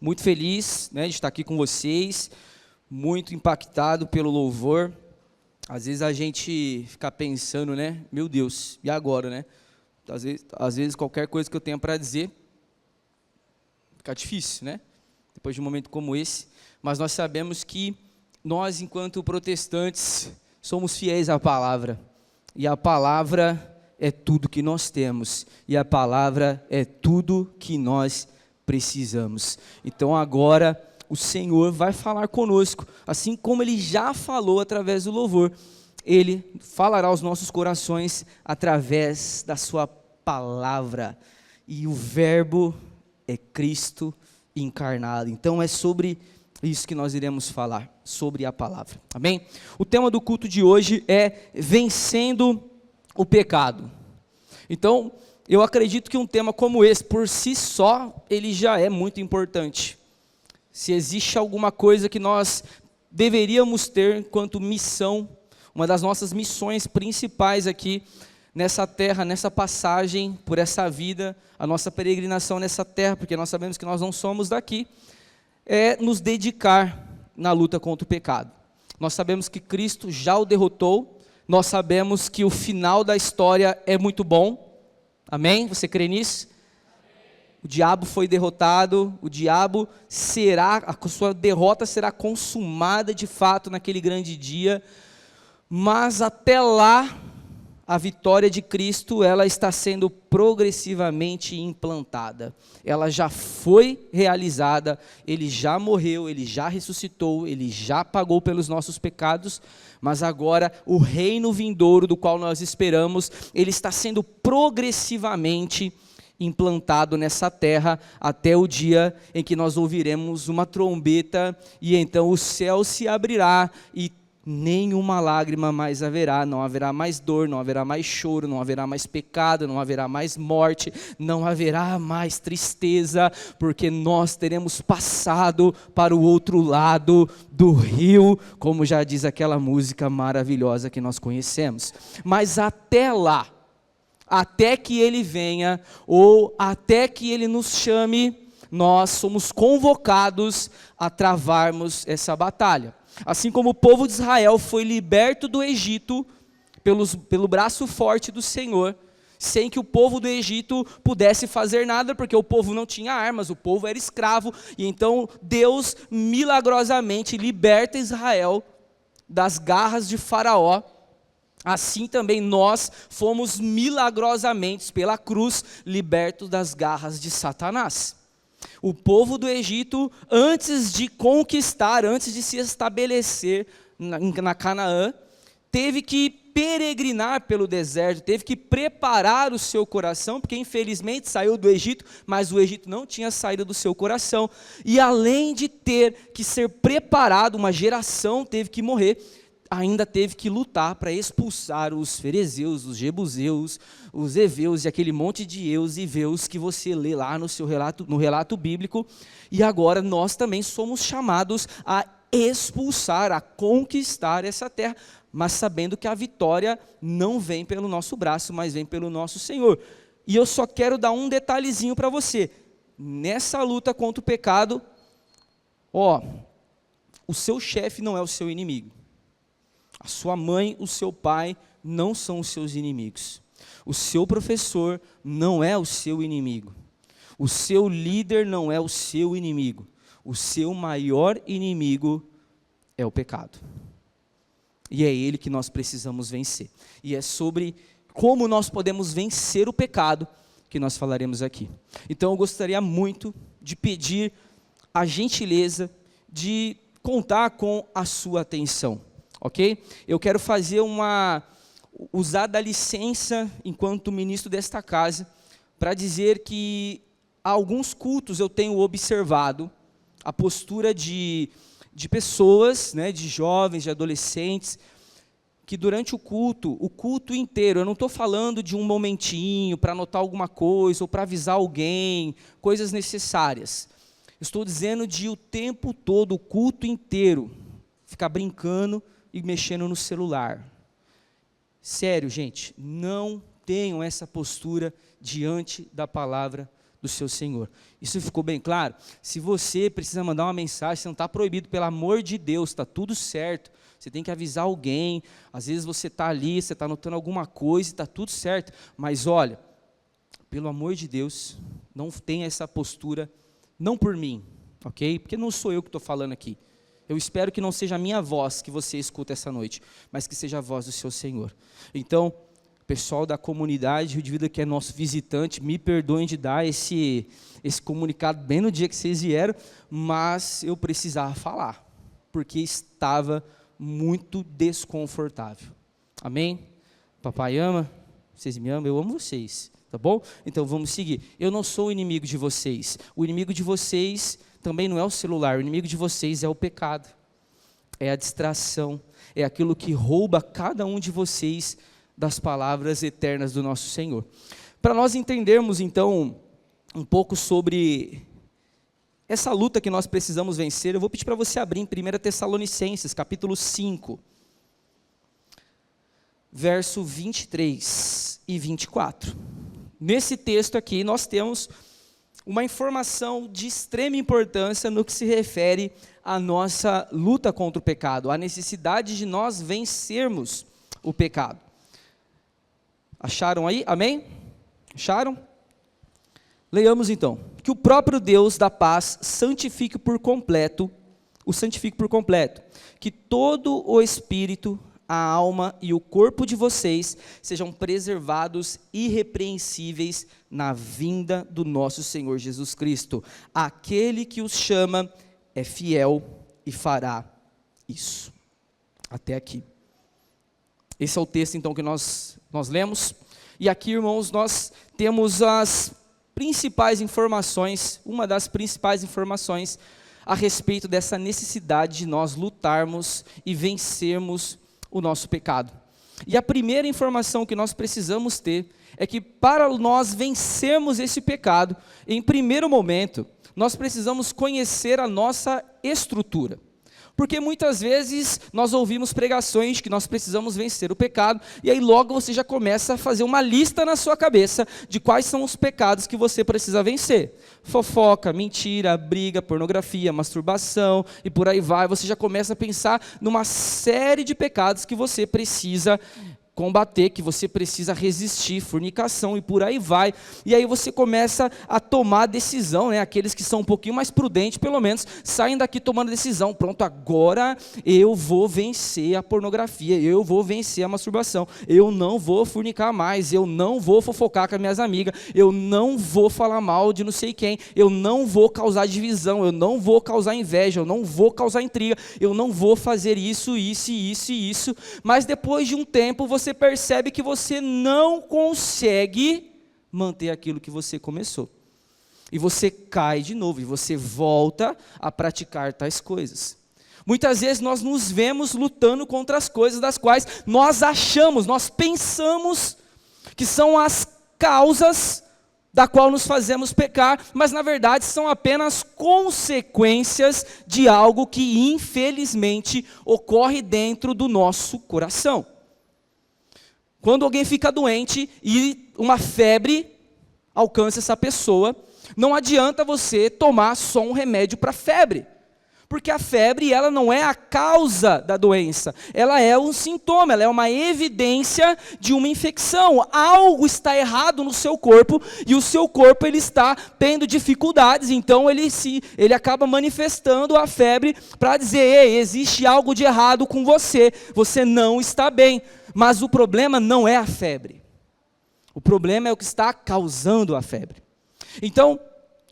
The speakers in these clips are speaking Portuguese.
muito feliz, né, de estar aqui com vocês, muito impactado pelo louvor. Às vezes a gente fica pensando, né, meu Deus, e agora, né? Às vezes qualquer coisa que eu tenha para dizer fica difícil, né? Depois de um momento como esse, mas nós sabemos que nós, enquanto protestantes, somos fiéis à palavra, e a palavra é tudo que nós temos, e a palavra é tudo que nós precisamos. Então agora o Senhor vai falar conosco, assim como Ele já falou através do louvor. Ele falará aos nossos corações através da sua palavra, e o verbo é Cristo encarnado. Então é sobre isso que nós iremos falar, sobre a palavra, amém? O tema do culto de hoje é vencendo o pecado. Então, eu acredito que um tema como esse, por si só, ele já é muito importante. Se existe alguma coisa que nós deveríamos ter enquanto missão, uma das nossas missões principais aqui nessa terra, nessa passagem por essa vida, a nossa peregrinação nessa terra, porque nós sabemos que nós não somos daqui, é nos dedicar na luta contra o pecado. Nós sabemos que Cristo já o derrotou, nós sabemos que o final da história é muito bom, amém? Você crê nisso? O diabo foi derrotado, o diabo a sua derrota será consumada de fato naquele grande dia, mas até lá, a vitória de Cristo, ela está sendo progressivamente implantada. Ela já foi realizada, Ele já morreu, Ele já ressuscitou, Ele já pagou pelos nossos pecados, mas agora o reino vindouro do qual nós esperamos, ele está sendo progressivamente implantado nessa terra, até o dia em que nós ouviremos uma trombeta, e então o céu se abrirá, e nenhuma lágrima mais haverá, não haverá mais dor, não haverá mais choro, não haverá mais pecado, não haverá mais morte, não haverá mais tristeza, porque nós teremos passado para o outro lado do rio, como já diz aquela música maravilhosa que nós conhecemos. Mas até lá, até que Ele venha, ou até que Ele nos chame, nós somos convocados a travarmos essa batalha. Assim como o povo de Israel foi liberto do Egito pelo braço forte do Senhor, sem que o povo do Egito pudesse fazer nada, porque o povo não tinha armas, o povo era escravo, e então Deus milagrosamente liberta Israel das garras de Faraó. Assim também nós fomos milagrosamente pela cruz libertos das garras de Satanás. O povo do Egito, antes de conquistar, antes de se estabelecer na Canaã, teve que peregrinar pelo deserto, teve que preparar o seu coração, porque infelizmente saiu do Egito, mas o Egito não tinha saído do seu coração. E além de ter que ser preparado, uma geração teve que morrer, ainda teve que lutar para expulsar os ferezeus, os jebuseus, os heveus e aquele monte de eus e veus que você lê lá no relato bíblico. E agora nós também somos chamados a expulsar, a conquistar essa terra, mas sabendo que a vitória não vem pelo nosso braço, mas vem pelo nosso Senhor. E eu só quero dar um detalhezinho para você. Nessa luta contra o pecado, o seu chefe não é o seu inimigo. A sua mãe, o seu pai não são os seus inimigos. O seu professor não é o seu inimigo. O seu líder não é o seu inimigo. O seu maior inimigo é o pecado. E é ele que nós precisamos vencer. E é sobre como nós podemos vencer o pecado que nós falaremos aqui. Então eu gostaria muito de pedir a gentileza de contar com a sua atenção. Ok? Eu quero usar da licença enquanto ministro desta casa para dizer que há alguns cultos eu tenho observado a postura de pessoas, né, de jovens, de adolescentes, que durante o culto inteiro, eu não estou falando de um momentinho para anotar alguma coisa ou para avisar alguém, coisas necessárias. Estou dizendo de o tempo todo, o culto inteiro, ficar brincando e mexendo no celular. Sério, gente, não tenham essa postura diante da palavra do seu Senhor. Isso ficou bem claro? Se você precisa mandar uma mensagem, você não está proibido, pelo amor de Deus, está tudo certo. Você tem que avisar alguém, às vezes você está ali, você está anotando alguma coisa, está tudo certo. Mas olha, pelo amor de Deus, não tenha essa postura, não por mim, ok? Porque não sou eu que estou falando aqui. Eu espero que não seja a minha voz que você escuta essa noite, mas que seja a voz do seu Senhor. Então, pessoal da comunidade Rio de Vida, que é nosso visitante, me perdoem de dar esse comunicado bem no dia que vocês vieram, mas eu precisava falar, porque estava muito desconfortável. Amém? Papai ama, vocês me amam, eu amo vocês, tá bom? Então vamos seguir. Eu não sou o inimigo de vocês. O inimigo de vocês também não é o celular, o inimigo de vocês é o pecado, é a distração, é aquilo que rouba cada um de vocês das palavras eternas do nosso Senhor. Para nós entendermos então um pouco sobre essa luta que nós precisamos vencer, eu vou pedir para você abrir em 1 Tessalonicenses, capítulo 5, verso 23 e 24. Nesse texto aqui nós temos uma informação de extrema importância no que se refere à nossa luta contra o pecado, a necessidade de nós vencermos o pecado. Acharam aí? Amém? Acharam? Leiamos então. Que o próprio Deus da paz santifique por completo, que todo o espírito, a alma e o corpo de vocês sejam preservados irrepreensíveis na vinda do nosso Senhor Jesus Cristo. Aquele que os chama é fiel e fará isso. Até aqui. Esse é o texto então que nós lemos. E aqui, irmãos, nós temos as principais informações, uma das principais informações a respeito dessa necessidade de nós lutarmos e vencermos o nosso pecado. E a primeira informação que nós precisamos ter é que para nós vencermos esse pecado, em primeiro momento, nós precisamos conhecer a nossa estrutura. Porque muitas vezes nós ouvimos pregações de que nós precisamos vencer o pecado, e aí logo você já começa a fazer uma lista na sua cabeça de quais são os pecados que você precisa vencer. Fofoca, mentira, briga, pornografia, masturbação, e por aí vai. Você já começa a pensar numa série de pecados que você precisa combater, que você precisa resistir, fornicação e por aí vai. E aí você começa a tomar decisão, né? Aqueles que são um pouquinho mais prudentes, pelo menos, saem daqui tomando decisão. Pronto, agora eu vou vencer a pornografia, eu vou vencer a masturbação, eu não vou fornicar mais, eu não vou fofocar com as minhas amigas, eu não vou falar mal de não sei quem, eu não vou causar divisão, eu não vou causar inveja, eu não vou causar intriga, eu não vou fazer isso, mas depois de um tempo você percebe que você não consegue manter aquilo que você começou. E você cai de novo, e você volta a praticar tais coisas. Muitas vezes nós nos vemos lutando contra as coisas das quais nós achamos, nós pensamos que são as causas da qual nos fazemos pecar, mas na verdade são apenas consequências de algo que infelizmente ocorre dentro do nosso coração. Quando alguém fica doente e uma febre alcança essa pessoa, não adianta você tomar só um remédio para febre, porque a febre ela não é a causa da doença, ela é um sintoma, ela é uma evidência de uma infecção. Algo está errado no seu corpo e o seu corpo ele está tendo dificuldades, então ele acaba manifestando a febre para dizer: ei, existe algo de errado com você, você não está bem. Mas o problema não é a febre. O problema é o que está causando a febre. Então,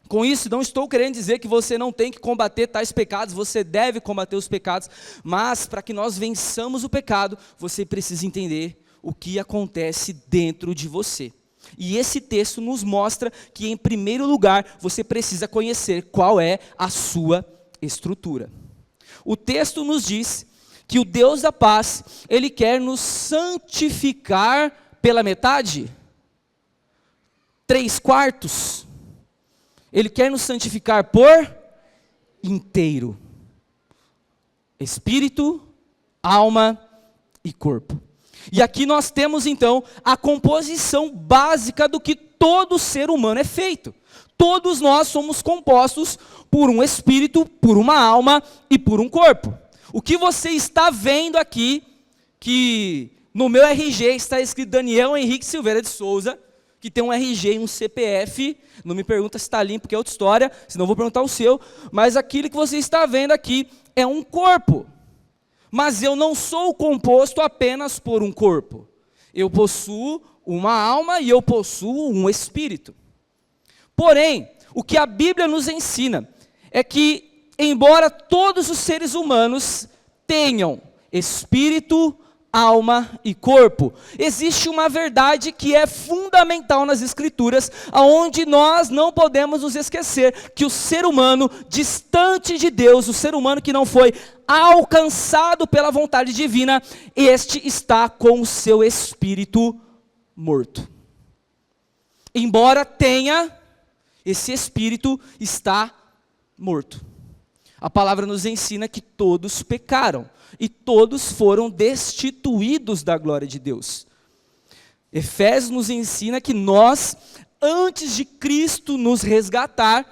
com isso, não estou querendo dizer que você não tem que combater tais pecados, você deve combater os pecados, mas para que nós vençamos o pecado, você precisa entender o que acontece dentro de você. E esse texto nos mostra que, em primeiro lugar, você precisa conhecer qual é a sua estrutura. O texto nos diz que o Deus da paz, Ele quer nos santificar pela metade, 3/4, Ele quer nos santificar por inteiro, espírito, alma e corpo. E aqui nós temos então a composição básica do que todo ser humano é feito. Todos nós somos compostos por um espírito, por uma alma e por um corpo. O que você está vendo aqui, que no meu RG está escrito Daniel Henrique Silveira de Souza, que tem um RG e um CPF, não me pergunta se está limpo, que é outra história, senão eu vou perguntar o seu, mas aquilo que você está vendo aqui é um corpo. Mas eu não sou composto apenas por um corpo. Eu possuo uma alma e eu possuo um espírito. Porém, o que a Bíblia nos ensina é que, embora todos os seres humanos tenham espírito, alma e corpo, existe uma verdade que é fundamental nas Escrituras, aonde nós não podemos nos esquecer que o ser humano distante de Deus, o ser humano que não foi alcançado pela vontade divina, este está com o seu espírito morto. Embora tenha, esse espírito está morto. A palavra nos ensina que todos pecaram e todos foram destituídos da glória de Deus. Efésios nos ensina que nós, antes de Cristo nos resgatar,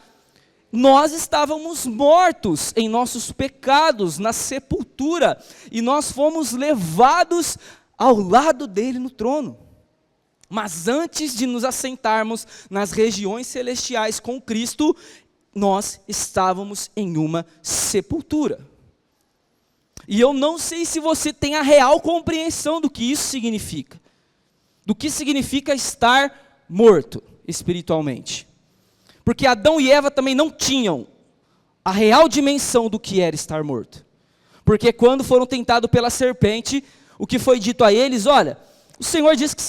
nós estávamos mortos em nossos pecados, na sepultura, e nós fomos levados ao lado dele no trono. Mas antes de nos assentarmos nas regiões celestiais com Cristo, nós estávamos em uma sepultura. E eu não sei se você tem a real compreensão do que isso significa. Do que significa estar morto espiritualmente. Porque Adão e Eva também não tinham a real dimensão do que era estar morto. Porque quando foram tentados pela serpente, o que foi dito a eles, olha, o Senhor disse que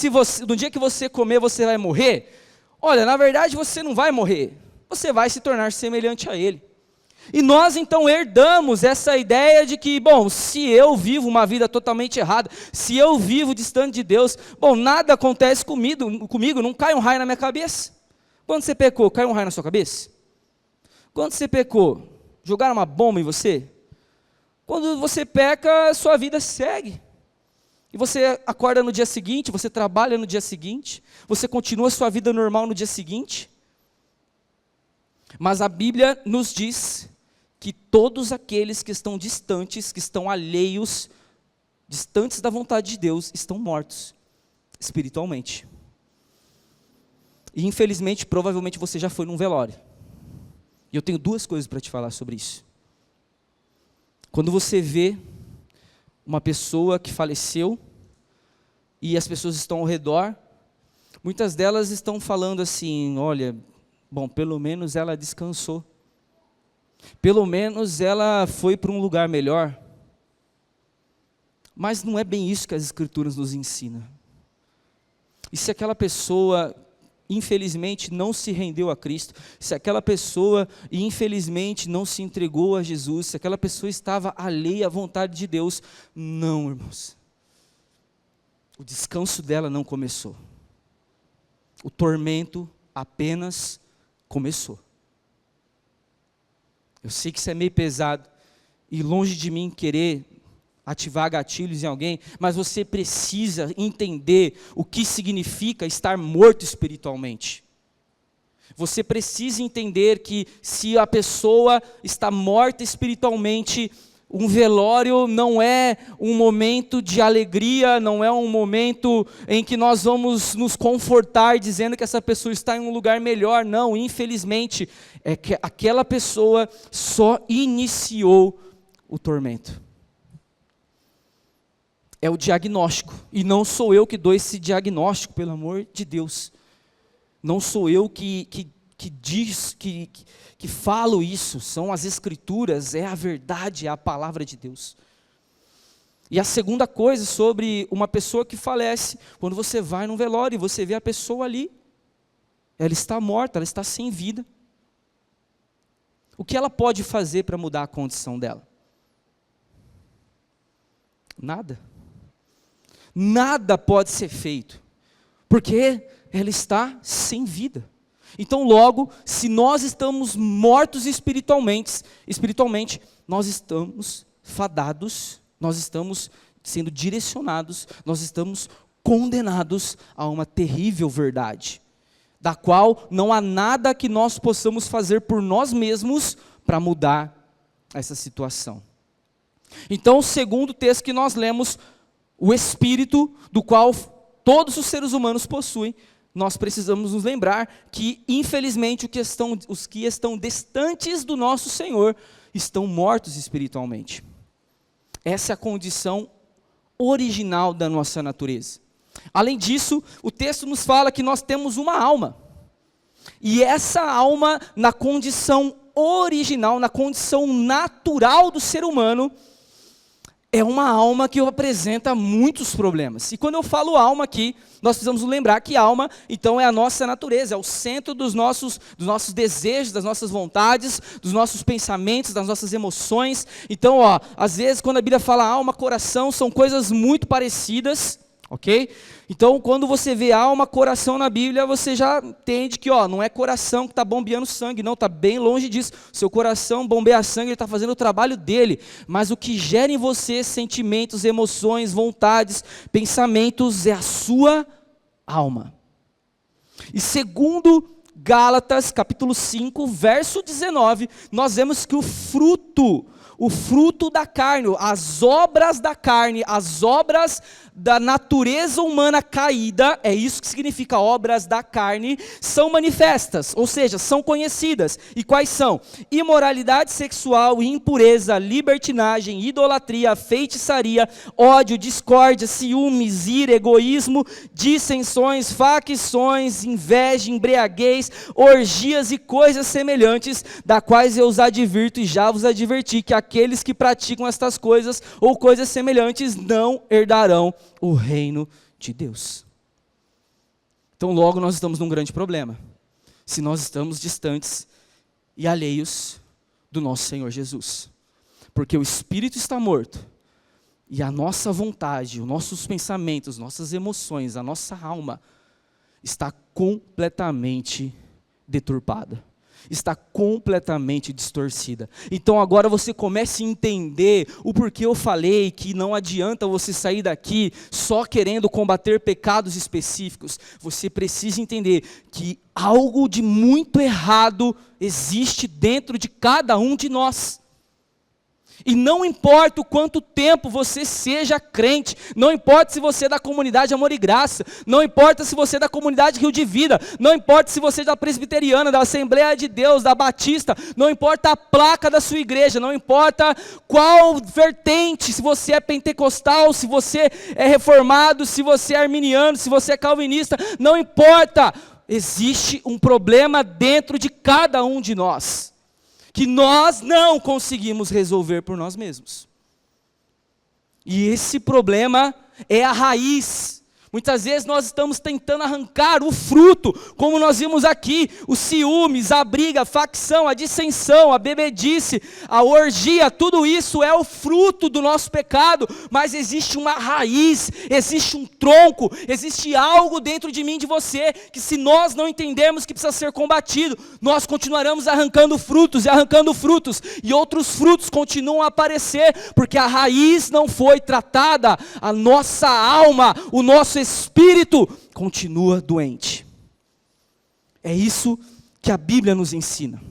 no dia que você comer, você vai morrer. Olha, na verdade você não vai morrer. Você vai se tornar semelhante a Ele. E nós então herdamos essa ideia de que, bom, se eu vivo uma vida totalmente errada, se eu vivo distante de Deus, bom, nada acontece comigo, não cai um raio na minha cabeça. Quando você pecou, caiu um raio na sua cabeça? Quando você pecou, jogaram uma bomba em você? Quando você peca, sua vida segue. E você acorda no dia seguinte, você trabalha no dia seguinte, você continua sua vida normal no dia seguinte. Mas a Bíblia nos diz que todos aqueles que estão distantes, que estão alheios, distantes da vontade de Deus, estão mortos espiritualmente. E infelizmente, provavelmente você já foi num velório. E eu tenho duas coisas para te falar sobre isso. Quando você vê uma pessoa que faleceu, e as pessoas estão ao redor, muitas delas estão falando assim, olha, bom, pelo menos ela descansou. Pelo menos ela foi para um lugar melhor. Mas não é bem isso que as Escrituras nos ensinam. E se aquela pessoa, infelizmente, não se rendeu a Cristo, se aquela pessoa, infelizmente, não se entregou a Jesus, se aquela pessoa estava alheia à vontade de Deus, não, irmãos. O descanso dela não começou. O tormento apenas começou. Eu sei que isso é meio pesado, e longe de mim querer ativar gatilhos em alguém, mas você precisa entender o que significa estar morto espiritualmente. Você precisa entender que se a pessoa está morta espiritualmente, um velório não é um momento de alegria, não é um momento em que nós vamos nos confortar dizendo que essa pessoa está em um lugar melhor. Não, infelizmente, é que aquela pessoa só iniciou o tormento. É o diagnóstico, e não sou eu que dou esse diagnóstico, pelo amor de Deus. Não sou eu que falo isso, são as Escrituras, é a verdade, é a palavra de Deus. E a segunda coisa sobre uma pessoa que falece, quando você vai num velório e você vê a pessoa ali, ela está morta, ela está sem vida. O que ela pode fazer para mudar a condição dela? Nada. Nada pode ser feito, porque ela está sem vida. Então logo, se nós estamos mortos espiritualmente, nós estamos fadados, nós estamos sendo direcionados, nós estamos condenados a uma terrível verdade, da qual não há nada que nós possamos fazer por nós mesmos para mudar essa situação. Então, o segundo texto que nós lemos, o Espírito do qual todos os seres humanos possuem, nós precisamos nos lembrar que, infelizmente, os que estão distantes do nosso Senhor estão mortos espiritualmente. Essa é a condição original da nossa natureza. Além disso, o texto nos fala que nós temos uma alma. E essa alma, na condição original, na condição natural do ser humano, é uma alma que apresenta muitos problemas. E quando eu falo alma aqui, nós precisamos lembrar que alma, então, é a nossa natureza, é o centro dos nossos desejos, das nossas vontades, dos nossos pensamentos, das nossas emoções. Então, às vezes, quando a Bíblia fala alma, coração, são coisas muito parecidas, ok? Então, quando você vê alma, coração na Bíblia, você já entende que não é coração que está bombeando sangue, não, está bem longe disso. Seu coração bombeia sangue, ele está fazendo o trabalho dele. Mas o que gera em você sentimentos, emoções, vontades, pensamentos, é a sua alma. E segundo Gálatas, capítulo 5, verso 19, nós vemos que o fruto da carne, as obras da carne, as obras da natureza humana caída, é isso que significa obras da carne, são manifestas, ou seja, são conhecidas. E quais são? Imoralidade sexual, impureza, libertinagem, idolatria, feitiçaria, ódio, discórdia, ciúmes, ira, egoísmo, dissensões, facções, inveja, embriaguez, orgias e coisas semelhantes, da quais eu os advirto e já vos adverti, que aqueles que praticam estas coisas ou coisas semelhantes não herdarão o reino de Deus. Então logo nós estamos num grande problema, se nós estamos distantes e alheios do nosso Senhor Jesus, porque o Espírito está morto, e a nossa vontade, os nossos pensamentos, nossas emoções, a nossa alma, está completamente deturpada, está completamente distorcida. Então agora você começa a entender o porquê eu falei que não adianta você sair daqui só querendo combater pecados específicos. Você precisa entender que algo de muito errado existe dentro de cada um de nós. E não importa o quanto tempo você seja crente, não importa se você é da comunidade Amor e Graça, não importa se você é da comunidade Rio de Vida, não importa se você é da presbiteriana, da Assembleia de Deus, da Batista, não importa a placa da sua igreja, não importa qual vertente, se você é pentecostal, se você é reformado, se você é arminiano, se você é calvinista, não importa, existe um problema dentro de cada um de nós, que nós não conseguimos resolver por nós mesmos. E esse problema é a raiz. Muitas vezes nós estamos tentando arrancar o fruto, como nós vimos aqui, os ciúmes, a briga, a facção, a dissensão, a bebedice, a orgia, tudo isso é o fruto do nosso pecado, mas existe uma raiz, existe um tronco, existe algo dentro de mim, de você, que se nós não entendermos que precisa ser combatido, nós continuaremos arrancando frutos, e outros frutos continuam a aparecer, porque a raiz não foi tratada, a nossa alma, o nosso espírito continua doente. É isso que a Bíblia nos ensina.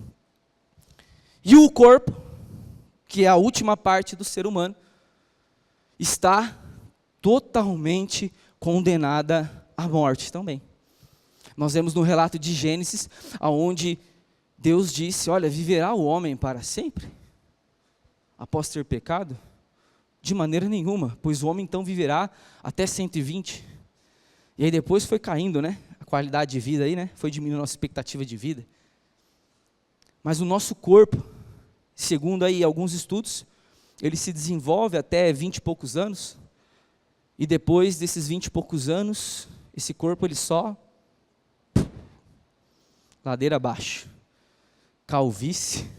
E o corpo, que é a última parte do ser humano, está totalmente condenada à morte também. Nós vemos no relato de Gênesis, onde Deus disse, olha, viverá o homem para sempre? Após ter pecado? De maneira nenhuma, pois o homem então viverá até 120. E aí depois foi caindo, né? A qualidade de vida aí, né? Foi diminuindo a nossa expectativa de vida. Mas o nosso corpo, segundo aí alguns estudos, ele se desenvolve até 20 e poucos anos. E depois desses 20 e poucos anos, esse corpo ele só ladeira abaixo. Calvície,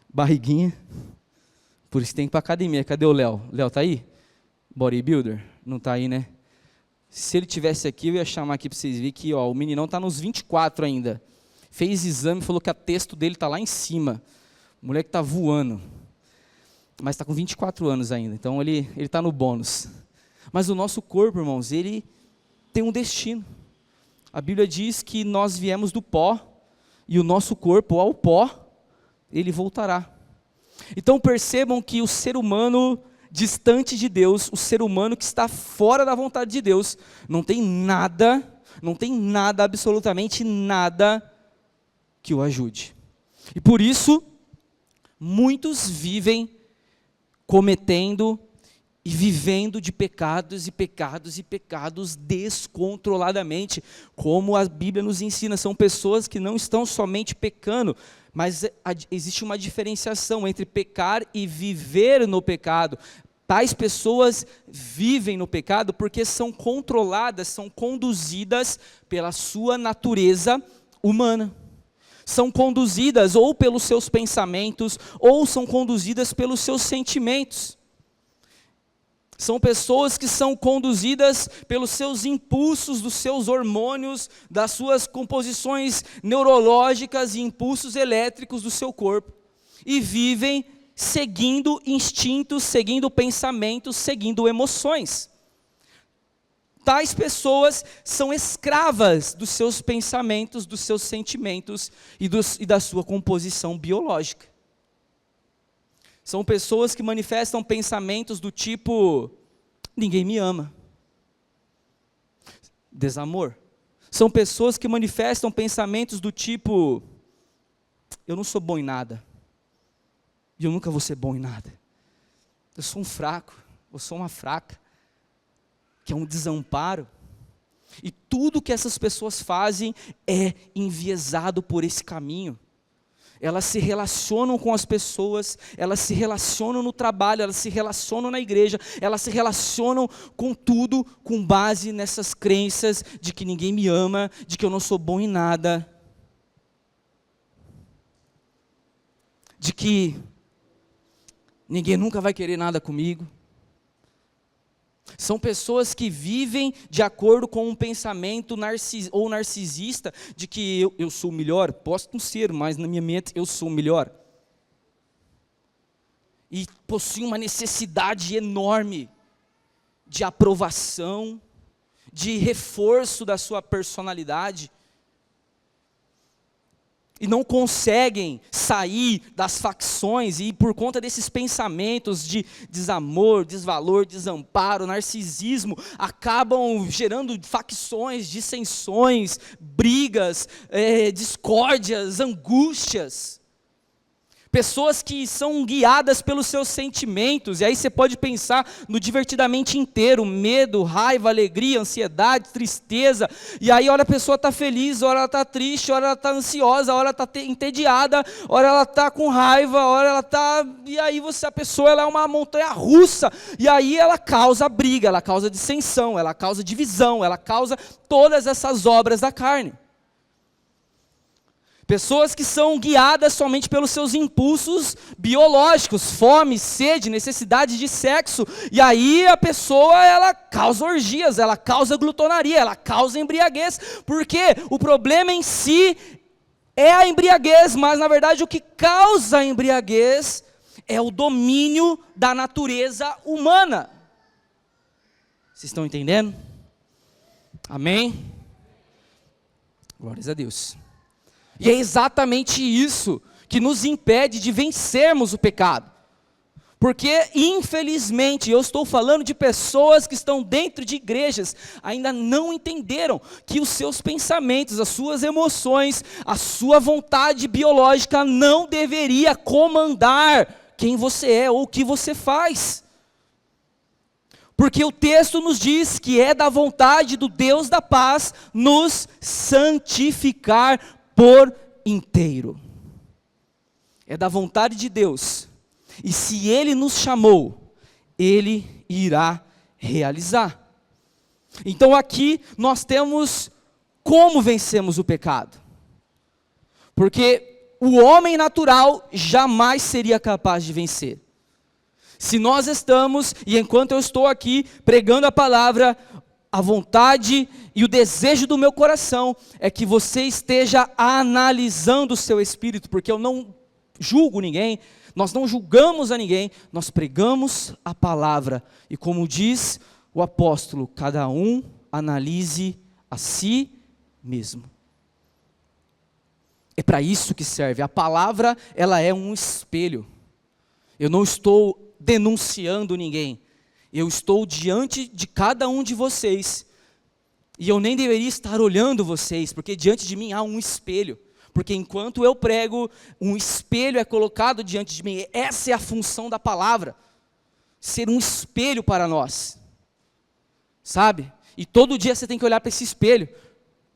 barriguinha. Por isso tem que ir para academia. Cadê o Léo? Léo tá aí? Bodybuilder? Não tá aí, né? Se ele tivesse aqui, eu ia chamar aqui para vocês verem que o meninão tá nos 24 ainda. Fez exame, falou que a testo dele tá lá em cima. O moleque tá voando. mas está com 24 anos ainda, então ele está no bônus. Mas o nosso corpo, irmãos, ele tem um destino. A Bíblia diz que nós viemos do pó, e o nosso corpo, ao pó, ele voltará. Então percebam que o ser humano distante de Deus, o ser humano que está fora da vontade de Deus, não tem nada, absolutamente nada, que o ajude. E por isso, muitos vivem cometendo e vivendo de pecados descontroladamente, como a Bíblia nos ensina. São pessoas que não estão somente pecando, mas existe uma diferenciação entre pecar e viver no pecado. Tais pessoas vivem no pecado porque são controladas, são conduzidas pela sua natureza humana. São conduzidas ou pelos seus pensamentos, ou são conduzidas pelos seus sentimentos. São pessoas que são conduzidas pelos seus impulsos, dos seus hormônios, das suas composições neurológicas e impulsos elétricos do seu corpo. E vivem seguindo instintos, seguindo pensamentos, seguindo emoções. Tais pessoas são escravas dos seus pensamentos, dos seus sentimentos e da sua composição biológica. São pessoas que manifestam pensamentos do tipo: ninguém me ama. Desamor. São pessoas que manifestam pensamentos do tipo: eu não sou bom em nada. E eu nunca vou ser bom em nada. Eu sou um fraco, eu sou uma fraca. Que é um desamparo. E tudo que essas pessoas fazem é enviesado por esse caminho. Elas se relacionam com as pessoas, elas se relacionam no trabalho, elas se relacionam na igreja, elas se relacionam com tudo com base nessas crenças de que ninguém me ama, de que eu não sou bom em nada, de que ninguém nunca vai querer nada comigo. São pessoas que vivem de acordo com um pensamento narcisista de que eu sou o melhor. Posso não ser, mas na minha mente eu sou o melhor. E possuem uma necessidade enorme de aprovação, de reforço da sua personalidade. E não conseguem sair das facções, e por conta desses pensamentos de desamor, desvalor, desamparo, narcisismo, acabam gerando facções, dissensões, brigas, discórdias, angústias. Pessoas que são guiadas pelos seus sentimentos, e aí você pode pensar no divertidamente inteiro: medo, raiva, alegria, ansiedade, tristeza, e aí ora a pessoa está feliz, ora ela está triste, ora ela está ansiosa, ora ela está entediada, ora ela está com raiva, ora ela está... E aí a pessoa ela é uma montanha russa, e aí ela causa briga, ela causa dissensão, ela causa divisão, ela causa todas essas obras da carne. Pessoas que são guiadas somente pelos seus impulsos biológicos, fome, sede, necessidade de sexo, e aí a pessoa ela causa orgias, ela causa glutonaria, ela causa embriaguez, porque o problema em si é a embriaguez, mas na verdade o que causa a embriaguez é o domínio da natureza humana. Vocês estão entendendo? Amém? Glórias a Deus. E é exatamente isso que nos impede de vencermos o pecado. Porque, infelizmente, eu estou falando de pessoas que estão dentro de igrejas, ainda não entenderam que os seus pensamentos, as suas emoções, a sua vontade biológica não deveria comandar quem você é ou o que você faz. Porque o texto nos diz que é da vontade do Deus da paz nos santificar por inteiro. É da vontade de Deus. E se Ele nos chamou, Ele irá realizar. Então aqui nós temos como vencemos o pecado. Porque o homem natural jamais seria capaz de vencer. Se nós estamos, e enquanto eu estou aqui pregando a palavra, a vontade e o desejo do meu coração é que você esteja analisando o seu espírito, porque eu não julgo ninguém, nós não julgamos a ninguém, nós pregamos a palavra. E como diz o apóstolo, cada um analise a si mesmo. É para isso que serve. A palavra, ela é um espelho. Eu não estou denunciando ninguém. Eu estou diante de cada um de vocês. E eu nem deveria estar olhando vocês, porque diante de mim há um espelho. Porque enquanto eu prego, um espelho é colocado diante de mim. Essa é a função da palavra. Ser um espelho para nós. Sabe? E todo dia você tem que olhar para esse espelho.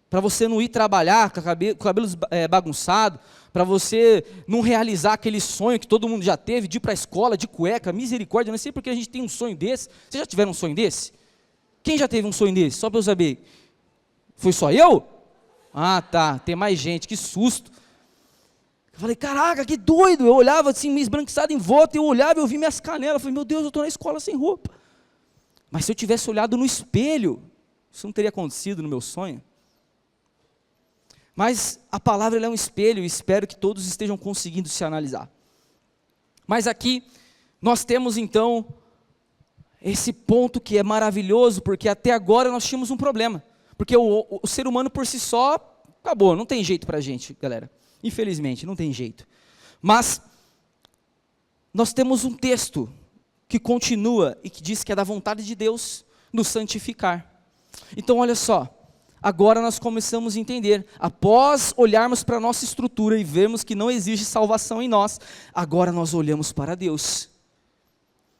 Para você não ir trabalhar com o cabelo bagunçado. Para você não realizar aquele sonho que todo mundo já teve, de ir para a escola de cueca, misericórdia. Não sei porque a gente tem um sonho desse. Vocês já tiveram um sonho desse? Quem já teve um sonho desse? Só para eu saber. Foi só eu? Ah, tá. Tem mais gente. Que susto. Eu falei, caraca, que doido. Eu olhava assim, meio esbranquiçado em volta. Eu olhava e eu vi minhas canelas. Eu falei, meu Deus, eu estou na escola sem roupa. Mas se eu tivesse olhado no espelho, isso não teria acontecido no meu sonho. Mas a palavra ela é um espelho e espero que todos estejam conseguindo se analisar. Mas aqui nós temos então esse ponto que é maravilhoso, porque até agora nós tínhamos um problema. Porque o ser humano por si só, acabou, não tem jeito para a gente, galera. Infelizmente, não tem jeito. Mas nós temos um texto que continua e que diz que é da vontade de Deus nos santificar. Então olha só, agora nós começamos a entender, após olharmos para a nossa estrutura e vermos que não existe salvação em nós, agora nós olhamos para Deus.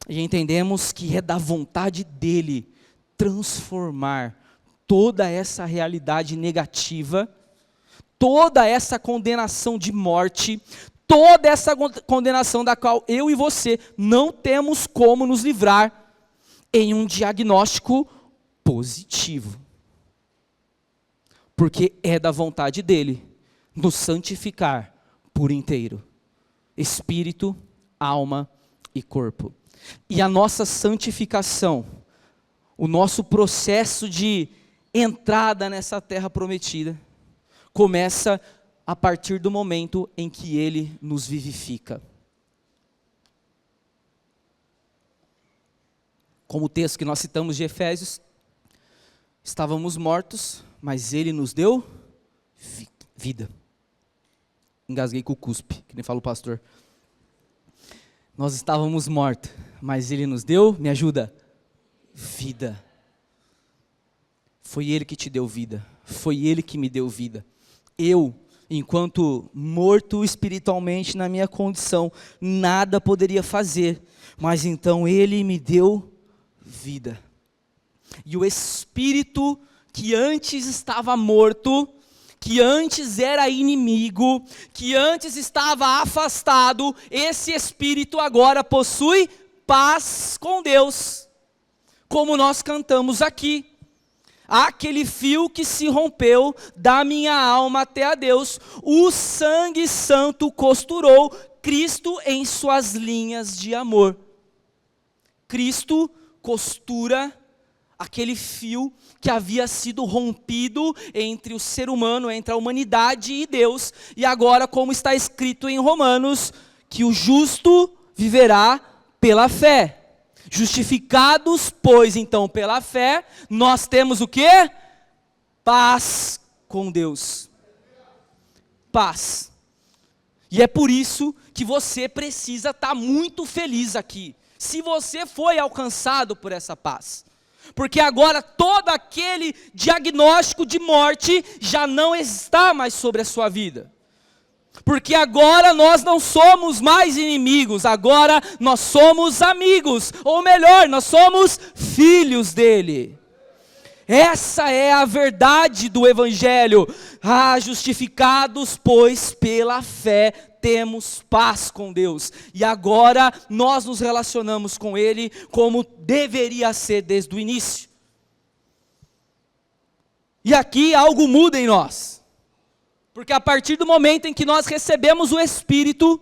E entendemos que é da vontade dEle transformar toda essa realidade negativa, toda essa condenação de morte, toda essa condenação da qual eu e você não temos como nos livrar, em um diagnóstico positivo. Porque é da vontade dEle nos santificar por inteiro, espírito, alma e corpo. E a nossa santificação, o nosso processo de entrada nessa terra prometida, começa a partir do momento em que Ele nos vivifica. Como o texto que nós citamos de Efésios, estávamos mortos, mas Ele nos deu vida. Engasguei com o cuspe, que nem fala o pastor. Nós estávamos mortos, mas Ele nos deu, me ajuda, vida. Foi Ele que te deu vida, foi Ele que me deu vida. Eu, enquanto morto espiritualmente na minha condição, nada poderia fazer, mas então Ele me deu vida. E o Espírito que antes estava morto, que antes era inimigo, que antes estava afastado, esse Espírito agora possui paz com Deus, como nós cantamos aqui. Aquele fio que se rompeu da minha alma até a Deus, o sangue santo costurou Cristo em suas linhas de amor. Cristo costura aquele fio que havia sido rompido entre o ser humano, entre a humanidade e Deus, e agora, como está escrito em Romanos, que o justo viverá pela fé. Justificados, pois, então, pela fé, nós temos o quê? Paz com Deus. Paz. E é por isso que você precisa estar muito feliz aqui, se você foi alcançado por essa paz. Porque agora todo aquele diagnóstico de morte já não está mais sobre a sua vida. Porque agora nós não somos mais inimigos, agora nós somos amigos, ou melhor, nós somos filhos dele. Essa é a verdade do Evangelho. Justificados, pois, pela fé, temos paz com Deus. E agora nós nos relacionamos com Ele como deveria ser desde o início. E aqui algo muda em nós. Porque a partir do momento em que nós recebemos o Espírito,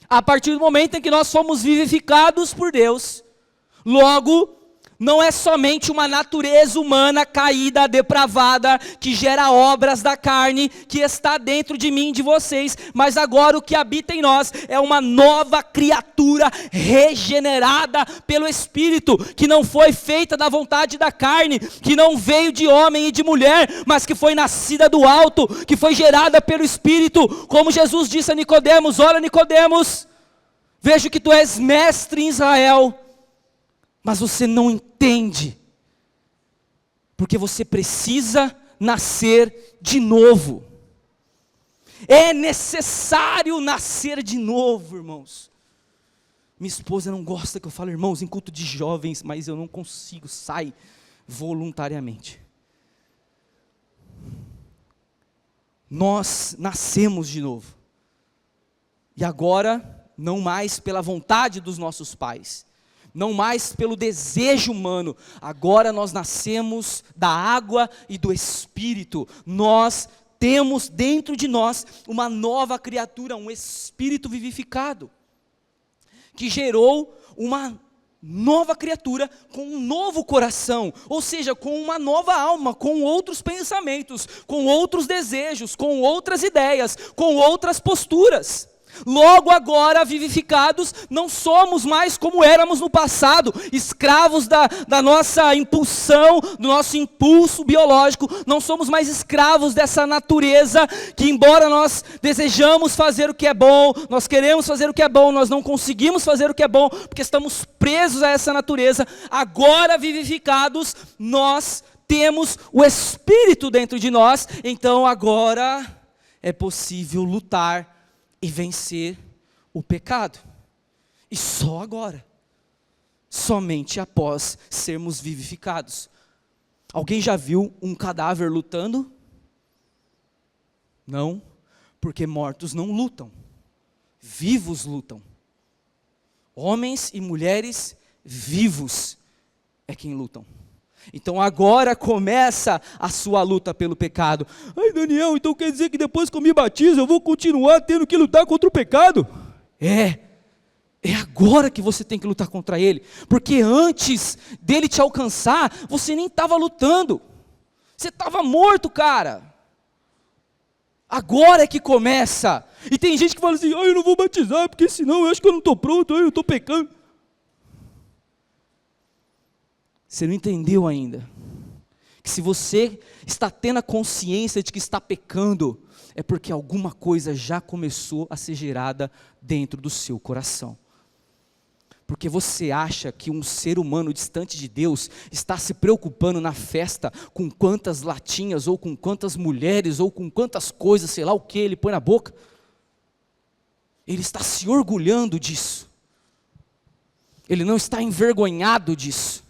a partir do momento em que nós somos vivificados por Deus, logo não é somente uma natureza humana caída, depravada, que gera obras da carne, que está dentro de mim e de vocês, mas agora o que habita em nós é uma nova criatura regenerada pelo Espírito, que não foi feita da vontade da carne, que não veio de homem e de mulher, mas que foi nascida do alto, que foi gerada pelo Espírito, como Jesus disse a Nicodemos: olha, Nicodemos, vejo que tu és mestre em Israel, mas você não entende, porque você precisa nascer de novo. É necessário nascer de novo, irmãos. Minha esposa não gosta que eu fale irmãos em culto de jovens, mas eu não consigo, sai voluntariamente. Nós nascemos de novo, e agora não mais pela vontade dos nossos pais, não mais pelo desejo humano, agora nós nascemos da água e do Espírito. Nós temos dentro de nós uma nova criatura, um Espírito vivificado, que gerou uma nova criatura com um novo coração, ou seja, com uma nova alma, com outros pensamentos, com outros desejos, com outras ideias, com outras posturas. Logo agora, vivificados, não somos mais como éramos no passado, escravos da nossa impulsão, do nosso impulso biológico. Não somos mais escravos dessa natureza, que embora nós desejamos fazer o que é bom, nós queremos fazer o que é bom, nós não conseguimos fazer o que é bom, porque estamos presos a essa natureza. Agora vivificados, nós temos o Espírito dentro de nós, então agora é possível lutar e vencer o pecado. E só agora, somente após sermos vivificados. Alguém já viu um cadáver lutando? Não, porque mortos não lutam, vivos lutam. Homens e mulheres vivos é quem lutam. Então agora começa a sua luta pelo pecado. Ai, Daniel, então quer dizer que depois que eu me batizo eu vou continuar tendo que lutar contra o pecado? É agora que você tem que lutar contra ele, porque antes dele te alcançar, você nem estava lutando, você estava morto, cara. Agora é que começa. E tem gente que fala assim: eu não vou batizar, porque senão eu acho que eu não estou pronto, eu estou pecando. Você não entendeu ainda, que se você está tendo a consciência de que está pecando, é porque alguma coisa já começou a ser gerada dentro do seu coração. Porque você acha que um ser humano distante de Deus está se preocupando na festa com quantas latinhas, ou com quantas mulheres, ou com quantas coisas, sei lá o que ele põe na boca? Ele está se orgulhando disso, ele não está envergonhado disso.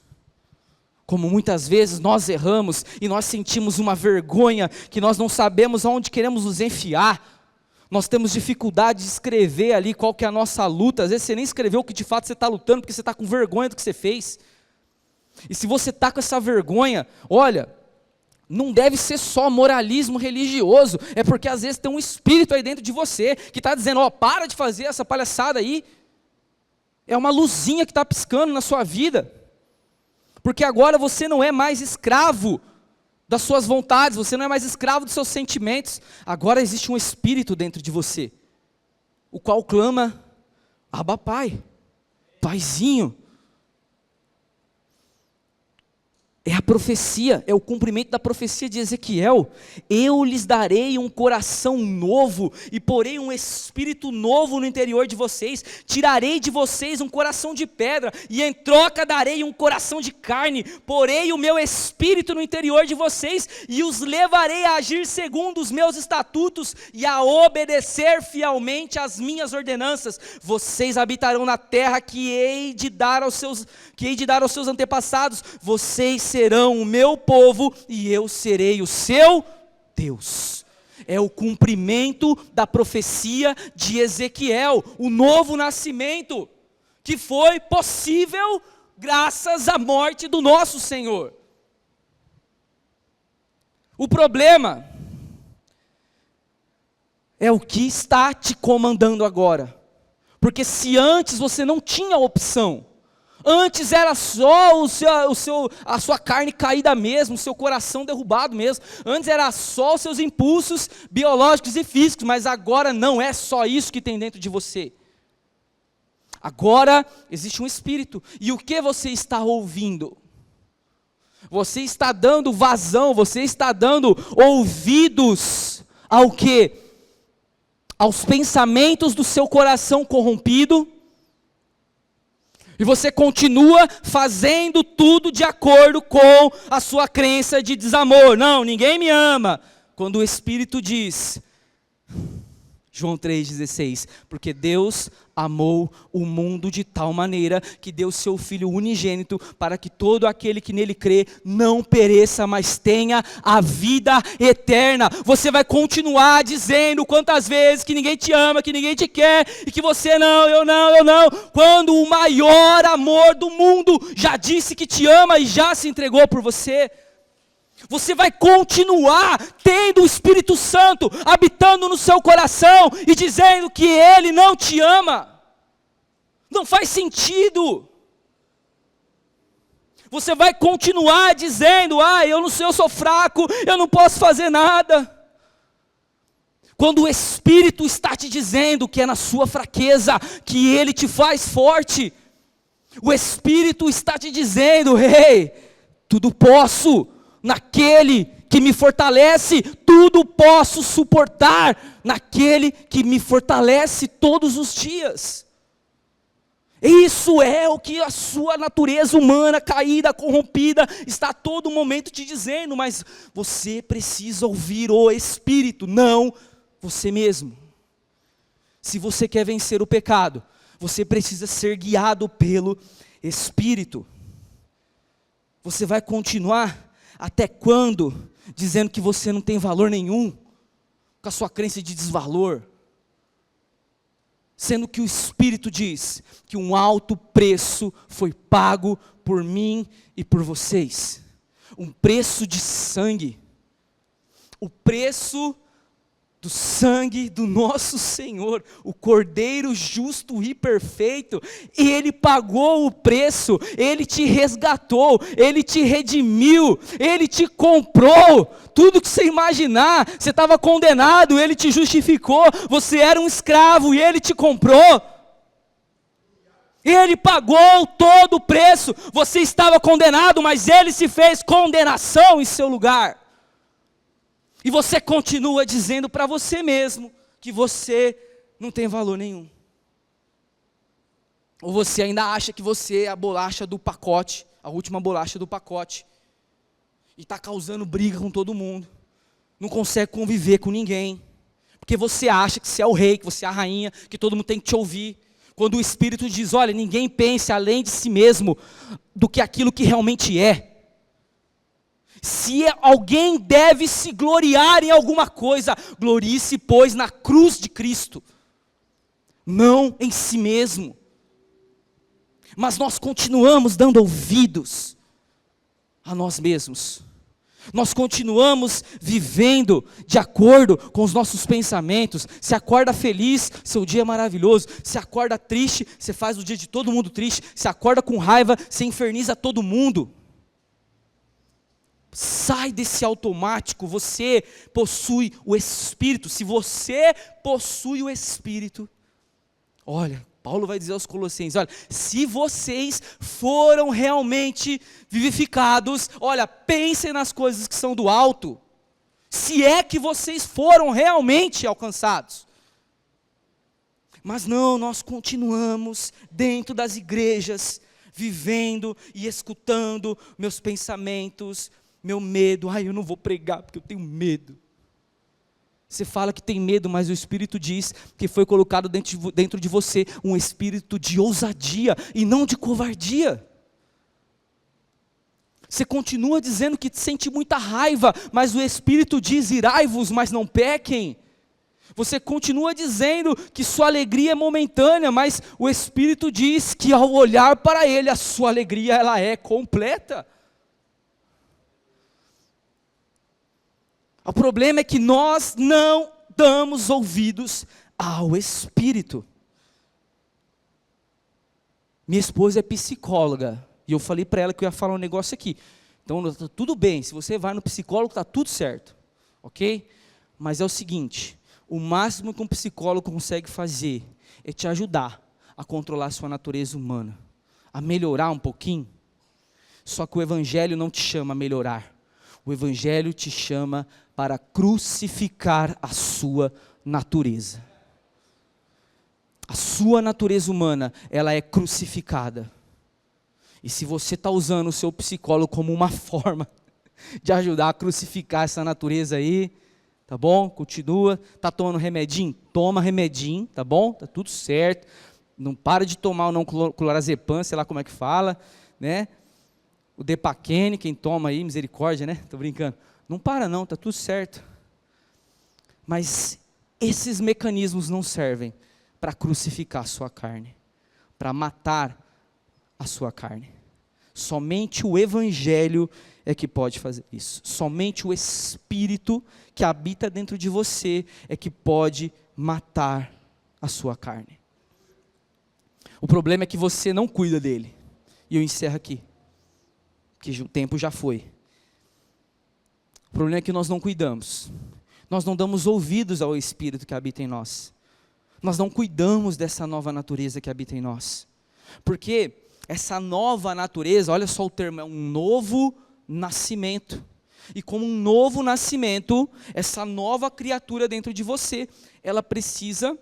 Como muitas vezes nós erramos e nós sentimos uma vergonha que nós não sabemos aonde queremos nos enfiar. Nós temos dificuldade de escrever ali qual que é a nossa luta. Às vezes você nem escreveu o que de fato você está lutando, porque você está com vergonha do que você fez. E se você está com essa vergonha, olha, não deve ser só moralismo religioso, é porque às vezes tem um espírito aí dentro de você, que está dizendo: ó, para de fazer essa palhaçada aí. É uma luzinha que está piscando na sua vida. Porque agora você não é mais escravo das suas vontades, você não é mais escravo dos seus sentimentos. Agora existe um espírito dentro de você, o qual clama: Abba Pai, Paizinho. É a profecia, é o cumprimento da profecia de Ezequiel. Eu lhes darei um coração novo e porei um espírito novo no interior de vocês. Tirarei de vocês um coração de pedra e em troca darei um coração de carne. Porei o meu espírito no interior de vocês e os levarei a agir segundo os meus estatutos e a obedecer fielmente às minhas ordenanças. Vocês habitarão na terra que hei de dar aos seus antepassados. Vocês serão o meu povo e eu serei o seu Deus. É o cumprimento da profecia de Ezequiel, o novo nascimento, que foi possível graças à morte do nosso Senhor. O problema é o que está te comandando agora, porque se antes você não tinha opção, Antes era só a sua carne caída mesmo, o seu coração derrubado mesmo. Antes era só os seus impulsos biológicos e físicos, mas agora não é só isso que tem dentro de você. Agora existe um espírito. E o que você está ouvindo? Você está dando vazão, você está dando ouvidos ao quê? Aos pensamentos do seu coração corrompido. E você continua fazendo tudo de acordo com a sua crença de desamor. Não, ninguém me ama. Quando o Espírito diz, João 3,16, porque Deus amou o mundo de tal maneira que deu seu Filho unigênito para que todo aquele que nele crê não pereça, mas tenha a vida eterna. Você vai continuar dizendo quantas vezes que ninguém te ama, que ninguém te quer e que você não, eu não, quando o maior amor do mundo já disse que te ama e já se entregou por você. Você vai continuar tendo o Espírito Santo habitando no seu coração e dizendo que Ele não te ama. Não faz sentido. Você vai continuar dizendo, eu sou fraco, eu não posso fazer nada. Quando o Espírito está te dizendo que é na sua fraqueza que Ele te faz forte. O Espírito está te dizendo, tudo posso naquele que me fortalece, tudo posso suportar naquele que me fortalece todos os dias. Isso é o que a sua natureza humana, caída, corrompida, está a todo momento te dizendo, mas você precisa ouvir o Espírito, não você mesmo. Se você quer vencer o pecado, você precisa ser guiado pelo Espírito. Você vai continuar até quando? Dizendo que você não tem valor nenhum, com a sua crença de desvalor. Sendo que o Espírito diz que um alto preço foi pago por mim e por vocês. Um preço de sangue. O preço do sangue do nosso Senhor, o Cordeiro justo e perfeito. Ele pagou o preço, Ele te resgatou, Ele te redimiu, Ele te comprou. Tudo que você imaginar, você estava condenado, Ele te justificou. Você era um escravo e Ele te comprou. Ele pagou todo o preço. Você estava condenado, mas Ele se fez condenação em seu lugar. E você continua dizendo para você mesmo que você não tem valor nenhum. Ou você ainda acha que você é a bolacha do pacote, a última bolacha do pacote. E está causando briga com todo mundo. Não consegue conviver com ninguém. Porque você acha que você é o rei, que você é a rainha, que todo mundo tem que te ouvir. Quando o Espírito diz, olha, ninguém pense além de si mesmo do que aquilo que realmente é. Se alguém deve se gloriar em alguma coisa, glorie-se, pois, na cruz de Cristo, não em si mesmo. Mas nós continuamos dando ouvidos a nós mesmos. Nós continuamos vivendo de acordo com os nossos pensamentos. Se acorda feliz, seu dia é maravilhoso. Se acorda triste, você faz o dia de todo mundo triste. Se acorda com raiva, você inferniza todo mundo. Sai desse automático, você possui o Espírito. Se você possui o Espírito, olha, Paulo vai dizer aos Colossenses, olha, se vocês foram realmente vivificados, olha, pensem nas coisas que são do alto, se é que vocês foram realmente alcançados. Mas não, nós continuamos dentro das igrejas, vivendo e escutando meus pensamentos, meu medo, eu não vou pregar porque eu tenho medo. Você fala que tem medo, mas o Espírito diz que foi colocado dentro de você um espírito de ousadia e não de covardia. Você continua dizendo que sente muita raiva, mas o Espírito diz, irai-vos, mas não pequem. Você continua dizendo que sua alegria é momentânea, mas o Espírito diz que ao olhar para Ele, a sua alegria ela é completa. O problema é que nós não damos ouvidos ao Espírito. Minha esposa é psicóloga, e eu falei para ela que eu ia falar um negócio aqui. Então, tudo bem, se você vai no psicólogo, está tudo certo, ok? Mas é o seguinte, o máximo que um psicólogo consegue fazer é te ajudar a controlar a sua natureza humana, a melhorar um pouquinho. Só que o Evangelho não te chama a melhorar, o Evangelho te chama para crucificar a sua natureza. A sua natureza humana, ela é crucificada. E se você está usando o seu psicólogo como uma forma de ajudar a crucificar essa natureza aí, tá bom? Continua. Está tomando remedinho? Toma remedinho, tá bom? Tá tudo certo. Não para de tomar o não clorazepam, sei lá como é que fala, né? O Depaquene, quem toma aí, misericórdia, né? Tô brincando. Não para não, tá tudo certo. Mas esses mecanismos não servem para crucificar a sua carne, para matar a sua carne. Somente o Evangelho é que pode fazer isso. Somente o Espírito que habita dentro de você é que pode matar a sua carne. O problema é que você não cuida dele. E eu encerro aqui, que o tempo já foi. O problema é que nós não cuidamos. Nós não damos ouvidos ao Espírito que habita em nós. Nós não cuidamos dessa nova natureza que habita em nós. Porque essa nova natureza, olha só o termo, é um novo nascimento. E como um novo nascimento, essa nova criatura dentro de você, ela precisa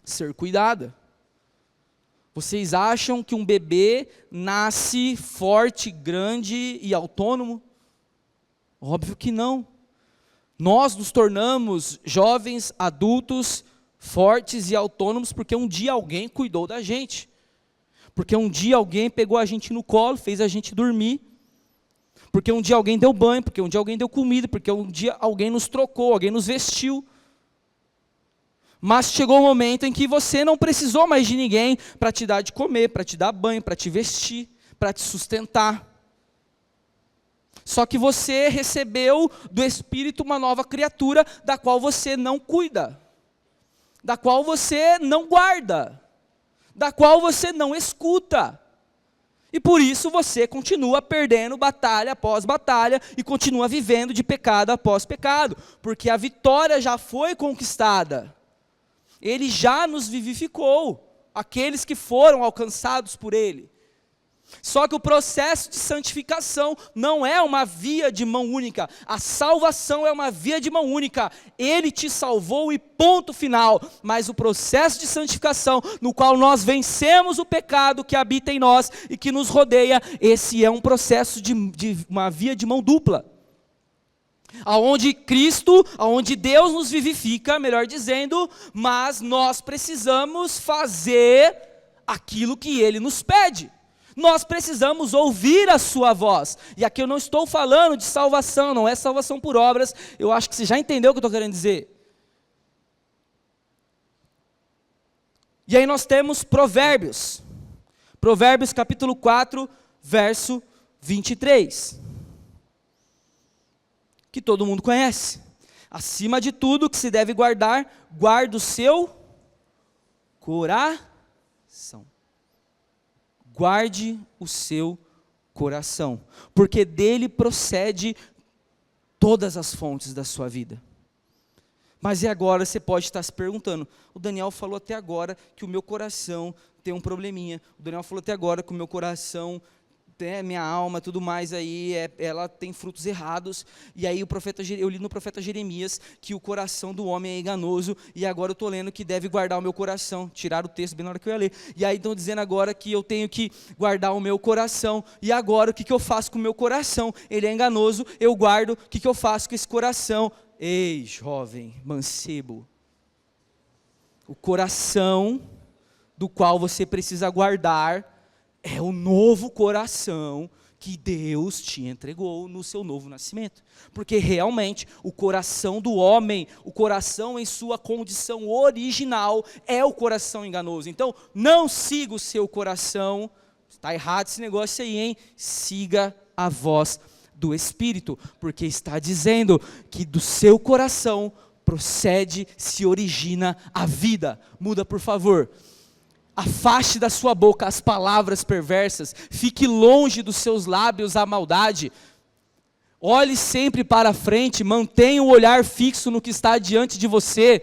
ser cuidada. Vocês acham que um bebê nasce forte, grande e autônomo? Óbvio que não. Nós nos tornamos jovens, adultos, fortes e autônomos porque um dia alguém cuidou da gente. Porque um dia alguém pegou a gente no colo, fez a gente dormir. Porque um dia alguém deu banho, porque um dia alguém deu comida, porque um dia alguém nos trocou, alguém nos vestiu. Mas chegou um momento em que você não precisou mais de ninguém para te dar de comer, para te dar banho, para te vestir, para te sustentar. Só que você recebeu do Espírito uma nova criatura, da qual você não cuida, da qual você não guarda, da qual você não escuta. E por isso você continua perdendo batalha após batalha e continua vivendo de pecado após pecado, porque a vitória já foi conquistada. Ele já nos vivificou, aqueles que foram alcançados por Ele. Só que o processo de santificação não é uma via de mão única. A salvação é uma via de mão única. Ele te salvou e ponto final. Mas o processo de santificação, no qual nós vencemos o pecado que habita em nós e que nos rodeia, esse é um processo de uma via de mão dupla. Aonde Cristo, aonde Deus nos vivifica, melhor dizendo, mas nós precisamos fazer aquilo que Ele nos pede. Nós precisamos ouvir a sua voz. E aqui eu não estou falando de salvação, não é salvação por obras. Eu acho que você já entendeu o que eu estou querendo dizer. E aí nós temos Provérbios. Provérbios capítulo 4, verso 23. Que todo mundo conhece. Acima de tudo que se deve guardar, guarda o seu coração. Guarde o seu coração, porque dele procede todas as fontes da sua vida. Mas e agora você pode estar se perguntando, o Daniel falou até agora que o meu coração tem um probleminha, o Daniel falou até agora que o meu coração, minha alma, tudo mais aí, ela tem frutos errados, e aí eu li no profeta Jeremias que o coração do homem é enganoso, e agora eu estou lendo que deve guardar o meu coração, tirar o texto bem na hora que eu ia ler, e aí estão dizendo agora que eu tenho que guardar o meu coração, e agora o que eu faço com o meu coração? Ele é enganoso, eu guardo, o que eu faço com esse coração? Ei, jovem, mancebo, o coração do qual você precisa guardar é o novo coração que Deus te entregou no seu novo nascimento. Porque realmente o coração do homem, o coração em sua condição original é o coração enganoso. Então não siga o seu coração, está errado esse negócio aí, hein? Siga a voz do Espírito, porque está dizendo que do seu coração procede, se origina a vida. Muda por favor. Afaste da sua boca as palavras perversas, fique longe dos seus lábios a maldade. Olhe sempre para a frente, mantenha o olhar fixo no que está diante de você.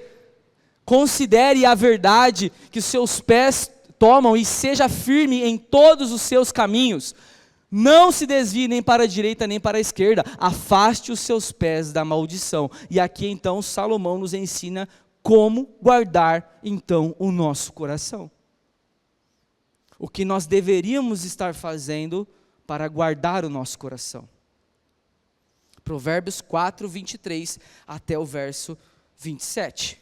Considere a verdade que seus pés tomam e seja firme em todos os seus caminhos. Não se desvie nem para a direita nem para a esquerda. Afaste os seus pés da maldição. E aqui então Salomão nos ensina como guardar então o nosso coração. O que nós deveríamos estar fazendo para guardar o nosso coração. Provérbios 4, 23 até o verso 27.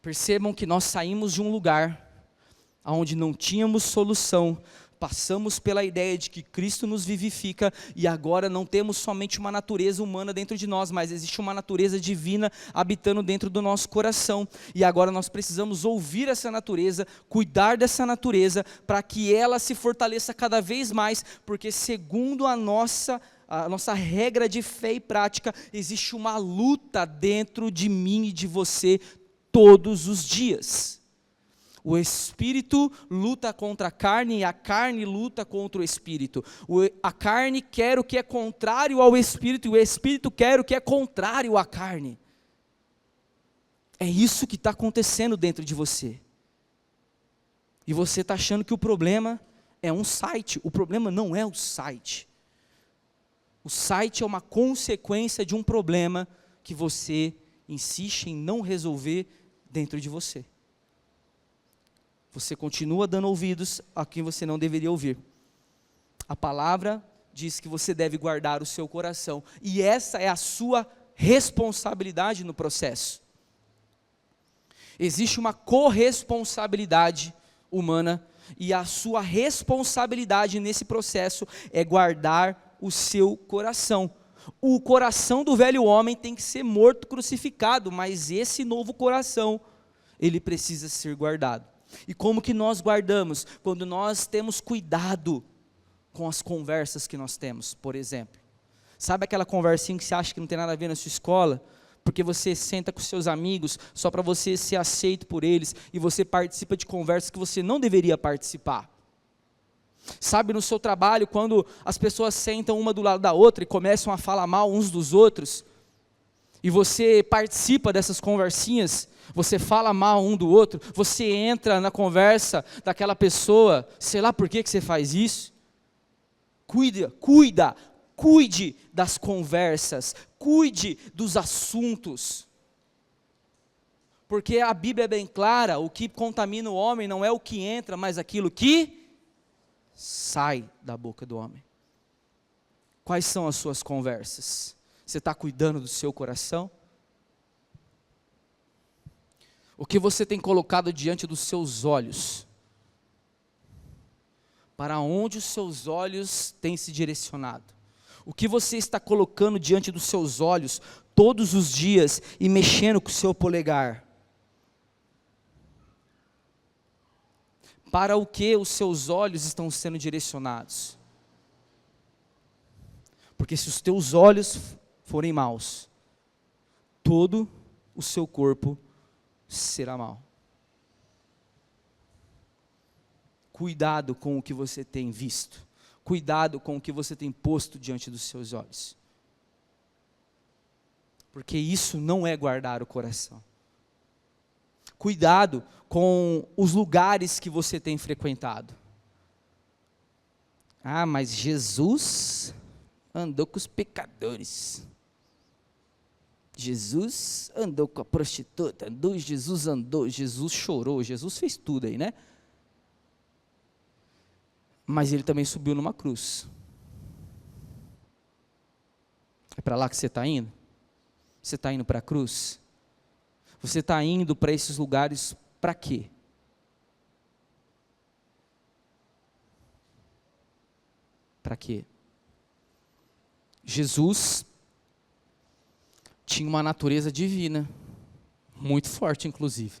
Percebam que nós saímos de um lugar onde não tínhamos solução, passamos pela ideia de que Cristo nos vivifica e agora não temos somente uma natureza humana dentro de nós, mas existe uma natureza divina habitando dentro do nosso coração. E agora nós precisamos ouvir essa natureza, cuidar dessa natureza, para que ela se fortaleça cada vez mais, porque segundo a nossa regra de fé e prática, existe uma luta dentro de mim e de você todos os dias. O espírito luta contra a carne e a carne luta contra o espírito. A carne quer o que é contrário ao espírito e o espírito quer o que é contrário à carne. É isso que está acontecendo dentro de você. E você está achando que o problema é um site. O problema não é o site. O site é uma consequência de um problema que você insiste em não resolver dentro de você. Você continua dando ouvidos a quem você não deveria ouvir. A palavra diz que você deve guardar o seu coração. E essa é a sua responsabilidade no processo. Existe uma corresponsabilidade humana. E a sua responsabilidade nesse processo é guardar o seu coração. O coração do velho homem tem que ser morto, crucificado. Mas esse novo coração, ele precisa ser guardado. E como que nós guardamos? Quando nós temos cuidado com as conversas que nós temos, por exemplo. Sabe aquela conversinha que você acha que não tem nada a ver na sua escola? Porque você senta com seus amigos só para você ser aceito por eles e você participa de conversas que você não deveria participar. Sabe, no seu trabalho, quando as pessoas sentam uma do lado da outra e começam a falar mal uns dos outros, e você participa dessas conversinhas, você fala mal um do outro, você entra na conversa daquela pessoa, sei lá por que você faz isso. Cuide das conversas, cuide dos assuntos. Porque a Bíblia é bem clara, o que contamina o homem não é o que entra, mas aquilo que sai da boca do homem. Quais são as suas conversas? Você está cuidando do seu coração? O que você tem colocado diante dos seus olhos? Para onde os seus olhos têm se direcionado? O que você está colocando diante dos seus olhos todos os dias e mexendo com o seu polegar? Para o que os seus olhos estão sendo direcionados? Porque se os teus olhos forem maus, todo o seu corpo será mau. Cuidado com o que você tem visto. Cuidado com o que você tem posto diante dos seus olhos. Porque isso não é guardar o coração. Cuidado com os lugares que você tem frequentado. Ah, mas Jesus andou com os pecadores. Jesus andou com a prostituta, Jesus chorou, Jesus fez tudo aí, né? Mas ele também subiu numa cruz. É para lá que você está indo? Você está indo para a cruz? Você está indo para esses lugares para quê? Para quê? Jesus tinha uma natureza divina, muito forte inclusive.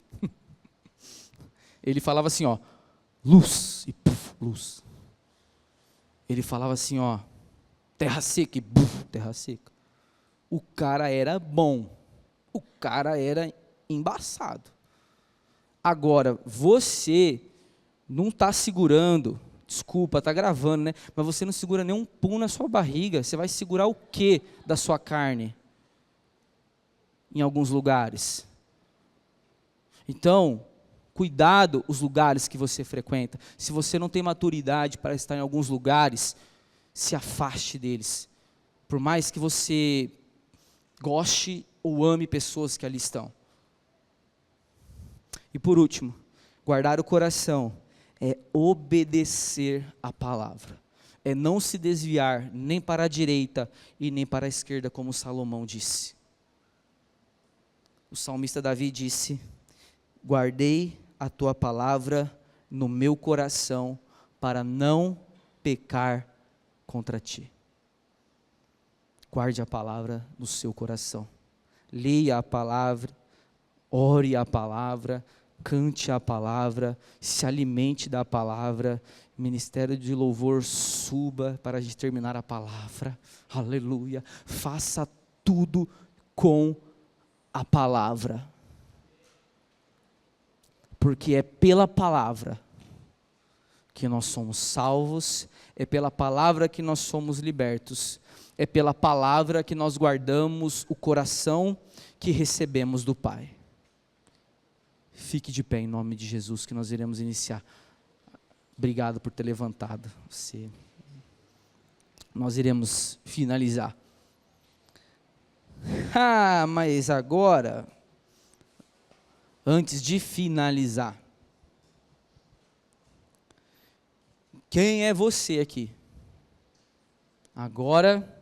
Ele falava assim, ó, luz, e puf, luz. Ele falava assim, ó, terra seca, e puf, terra seca. O cara era bom, o cara era embaçado. Agora, você não está segurando, desculpa, está gravando, né? Mas você não segura nenhum pum na sua barriga. Você vai segurar o quê da sua carne? Em alguns lugares. Então, cuidado os lugares que você frequenta. Se você não tem maturidade para estar em alguns lugares, se afaste deles. Por mais que você goste ou ame pessoas que ali estão. E por último, guardar o coração é obedecer a palavra. É não se desviar nem para a direita e nem para a esquerda, como Salomão disse. O salmista Davi disse: guardei a tua palavra no meu coração para não pecar contra ti. Guarde a palavra no seu coração. Leia a palavra, ore a palavra, cante a palavra, se alimente da palavra. Ministério de louvor, suba para a gente terminar a palavra. Aleluia. Faça tudo com a palavra. Porque é pela palavra que nós somos salvos, é pela palavra que nós somos libertos, é pela palavra que nós guardamos o coração que recebemos do Pai. Fique de pé em nome de Jesus, que nós iremos iniciar. Obrigado por ter levantado você. Nós iremos finalizar. Mas agora, antes de finalizar, quem é você aqui? Agora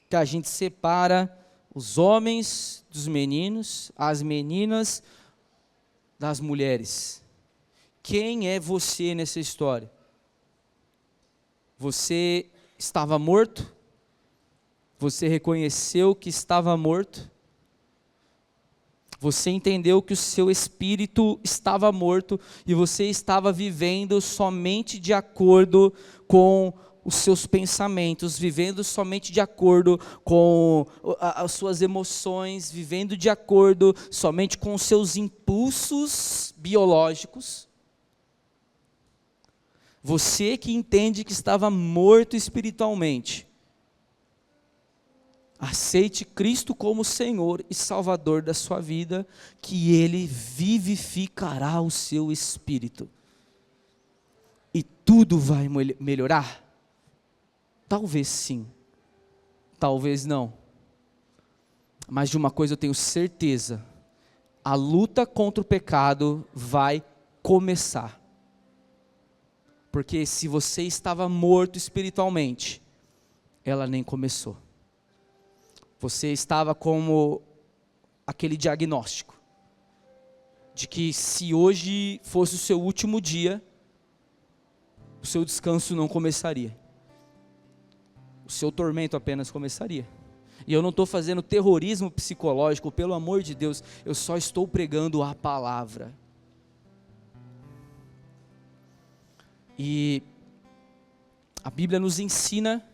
que a gente separa os homens dos meninos, as meninas das mulheres. Quem é você nessa história? Você estava morto? Você reconheceu que estava morto? Você entendeu que o seu espírito estava morto e você estava vivendo somente de acordo com os seus pensamentos, vivendo somente de acordo com as suas emoções, vivendo de acordo somente com os seus impulsos biológicos. Você que entende que estava morto espiritualmente, aceite Cristo como Senhor e Salvador da sua vida, que Ele vivificará o seu espírito. E tudo vai melhorar? Talvez sim, talvez não. Mas de uma coisa eu tenho certeza: a luta contra o pecado vai começar. Porque se você estava morto espiritualmente, ela nem começou. Você estava como aquele diagnóstico, de que se hoje fosse o seu último dia, o seu descanso não começaria. O seu tormento apenas começaria. E eu não estou fazendo terrorismo psicológico, pelo amor de Deus, eu só estou pregando a palavra. E a Bíblia nos ensina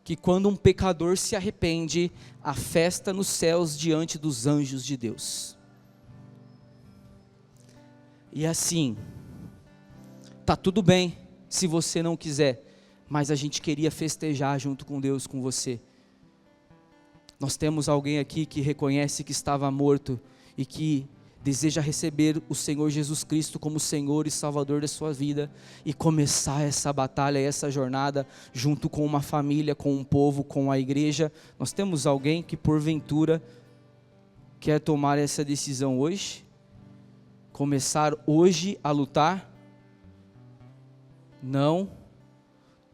que quando um pecador se arrepende, há festa nos céus diante dos anjos de Deus. E assim, tá tudo bem se você não quiser, mas a gente queria festejar junto com Deus, com você. Nós temos alguém aqui que reconhece que estava morto e que deseja receber o Senhor Jesus Cristo como Senhor e Salvador da sua vida e começar essa batalha, essa jornada junto com uma família, com um povo, com a igreja. Nós temos alguém que porventura quer tomar essa decisão hoje? Começar hoje a lutar? Não.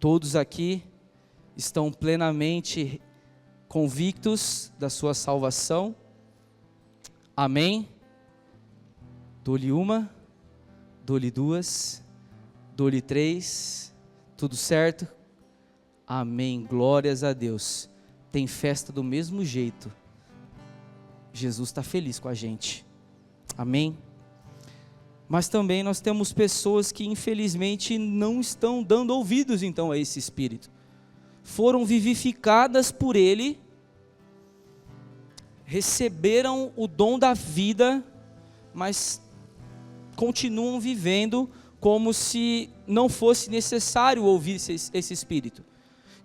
Todos aqui estão plenamente convictos da sua salvação. Amém? Dou-lhe uma, dou-lhe duas, dou-lhe três, tudo certo? Amém, glórias a Deus. Tem festa do mesmo jeito. Jesus está feliz com a gente. Amém? Mas também nós temos pessoas que infelizmente não estão dando ouvidos então a esse Espírito. Foram vivificadas por Ele, receberam o dom da vida, mas continuam vivendo como se não fosse necessário ouvir esse Espírito.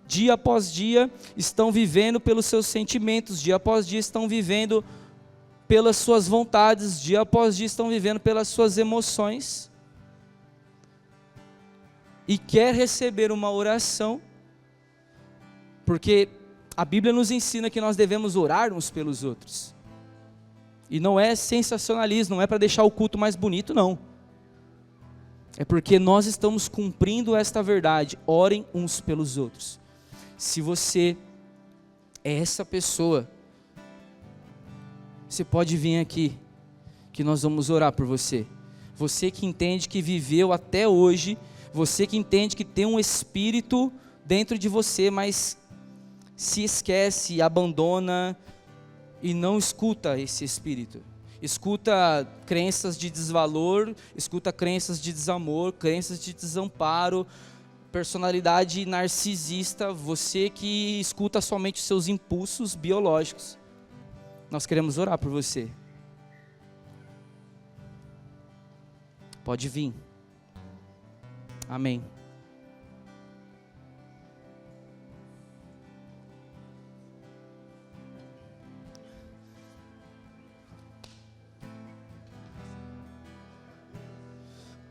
Dia após dia estão vivendo pelos seus sentimentos, dia após dia estão vivendo pelas suas vontades, dia após dia estão vivendo pelas suas emoções, e quer receber uma oração, porque a Bíblia nos ensina que nós devemos orar uns pelos outros, e não é sensacionalismo, não é para deixar o culto mais bonito, não, é porque nós estamos cumprindo esta verdade. Orem uns pelos outros. Se você é essa pessoa, você pode vir aqui, que nós vamos orar por você. Você que entende que viveu até hoje, você que entende que tem um espírito dentro de você, mas se esquece, abandona e não escuta esse espírito. Escuta crenças de desvalor, escuta crenças de desamor, crenças de desamparo, personalidade narcisista, você que escuta somente os seus impulsos biológicos. Nós queremos orar por você. Pode vir. Amém.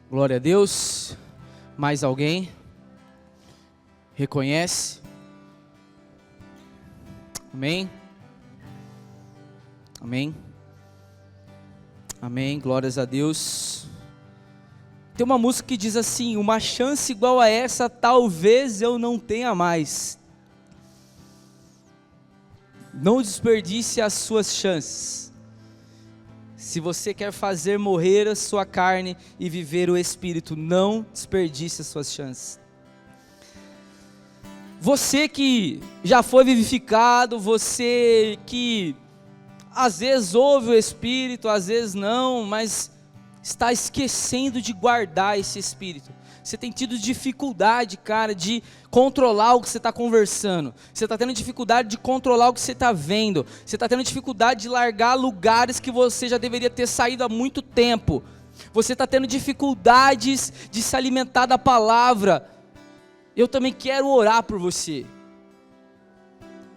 Glória a Deus. Mais alguém? Reconhece? Amém? Amém? Amém, glórias a Deus. Tem uma música que diz assim: uma chance igual a essa talvez eu não tenha mais. Não desperdice as suas chances. Se você quer fazer morrer a sua carne e viver o Espírito, não desperdice as suas chances. Você que já foi vivificado, você que às vezes ouve o Espírito, às vezes não, mas está esquecendo de guardar esse Espírito. Você tem tido dificuldade, cara, de controlar o que você está conversando. Você está tendo dificuldade de controlar o que você está vendo. Você está tendo dificuldade de largar lugares que você já deveria ter saído há muito tempo. Você está tendo dificuldades de se alimentar da palavra. Eu também quero orar por você.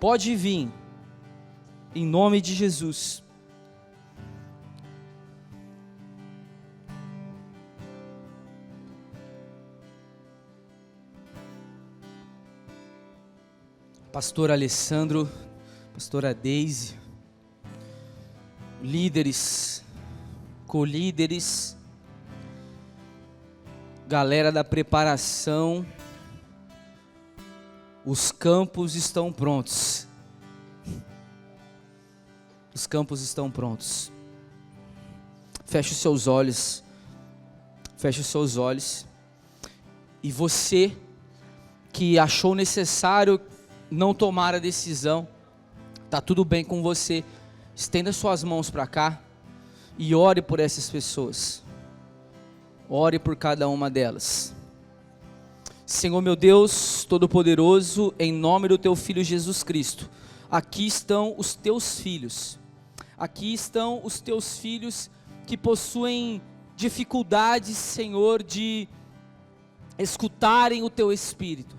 Pode vir, em nome de Jesus. Pastor Alessandro, pastora Deise, líderes, colíderes, galera da preparação, os campos estão prontos. Os campos estão prontos. Feche os seus olhos. Feche os seus olhos. E você que achou necessário não tomar a decisão, tá tudo bem com você. Estenda suas mãos para cá e ore por essas pessoas. Ore por cada uma delas. Senhor meu Deus Todo-Poderoso, em nome do Teu Filho Jesus Cristo, aqui estão os Teus filhos. Aqui estão os Teus filhos que possuem dificuldades, Senhor, de escutarem o Teu Espírito.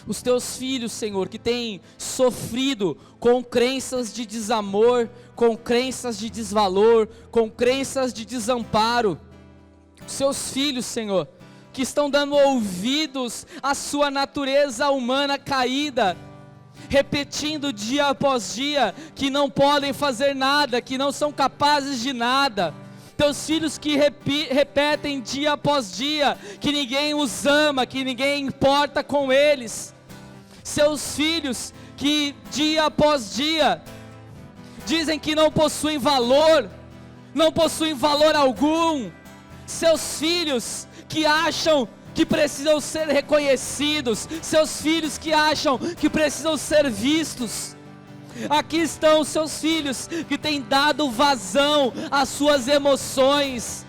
Os Teus filhos, Senhor, que têm sofrido com crenças de desamor, com crenças de desvalor, com crenças de desamparo. Os Seus filhos, Senhor, que estão dando ouvidos à sua natureza humana caída, repetindo dia após dia que não podem fazer nada, que não são capazes de nada. Teus filhos que repetem dia após dia que ninguém os ama, que ninguém importa com eles. Seus filhos que dia após dia dizem que não possuem valor algum. Seus filhos que acham que precisam ser reconhecidos, seus filhos que acham que precisam ser vistos. Aqui estão os seus filhos que têm dado vazão às suas emoções,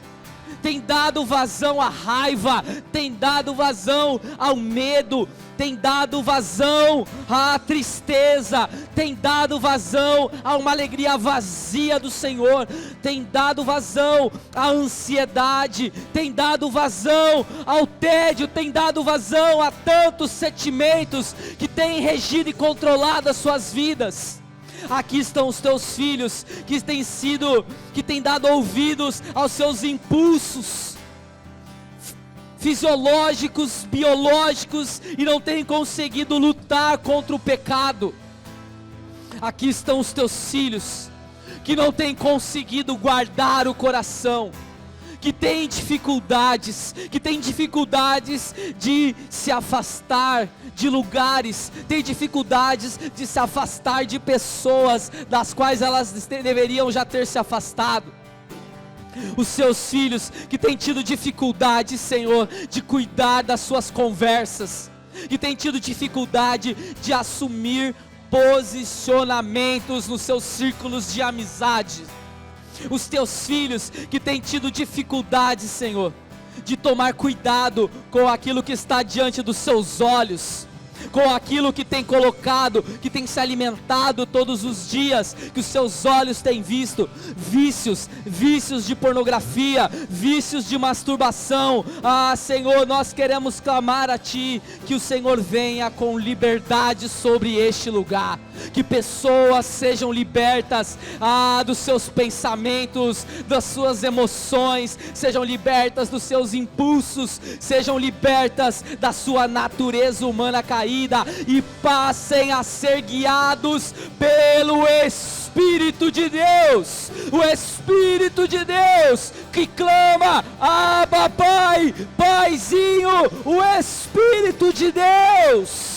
tem dado vazão à raiva, tem dado vazão ao medo, tem dado vazão à tristeza, tem dado vazão a uma alegria vazia do Senhor, tem dado vazão à ansiedade, tem dado vazão ao tédio, tem dado vazão a tantos sentimentos que têm regido e controlado as suas vidas. Aqui estão os teus filhos que têm dado ouvidos aos seus impulsos fisiológicos, biológicos, e não têm conseguido lutar contra o pecado. Aqui estão os teus filhos que não têm conseguido guardar o coração, que têm dificuldades de se afastar de lugares, têm dificuldades de se afastar de pessoas das quais elas deveriam já ter se afastado. Os seus filhos que têm tido dificuldade, Senhor, de cuidar das suas conversas, que têm tido dificuldade de assumir posicionamentos nos seus círculos de amizade. Os teus filhos que têm tido dificuldade, Senhor, de tomar cuidado com aquilo que está diante dos seus olhos, com aquilo que tem colocado, que tem se alimentado todos os dias, que os seus olhos têm visto, vícios de pornografia, vícios de masturbação. Senhor, nós queremos clamar a Ti, que o Senhor venha com liberdade sobre este lugar, que pessoas sejam libertas dos seus pensamentos, das suas emoções, sejam libertas dos seus impulsos, sejam libertas da sua natureza humana caída, e passem a ser guiados pelo Espírito de Deus, o Espírito de Deus que clama: Abba Pai, Paizinho, o Espírito de Deus.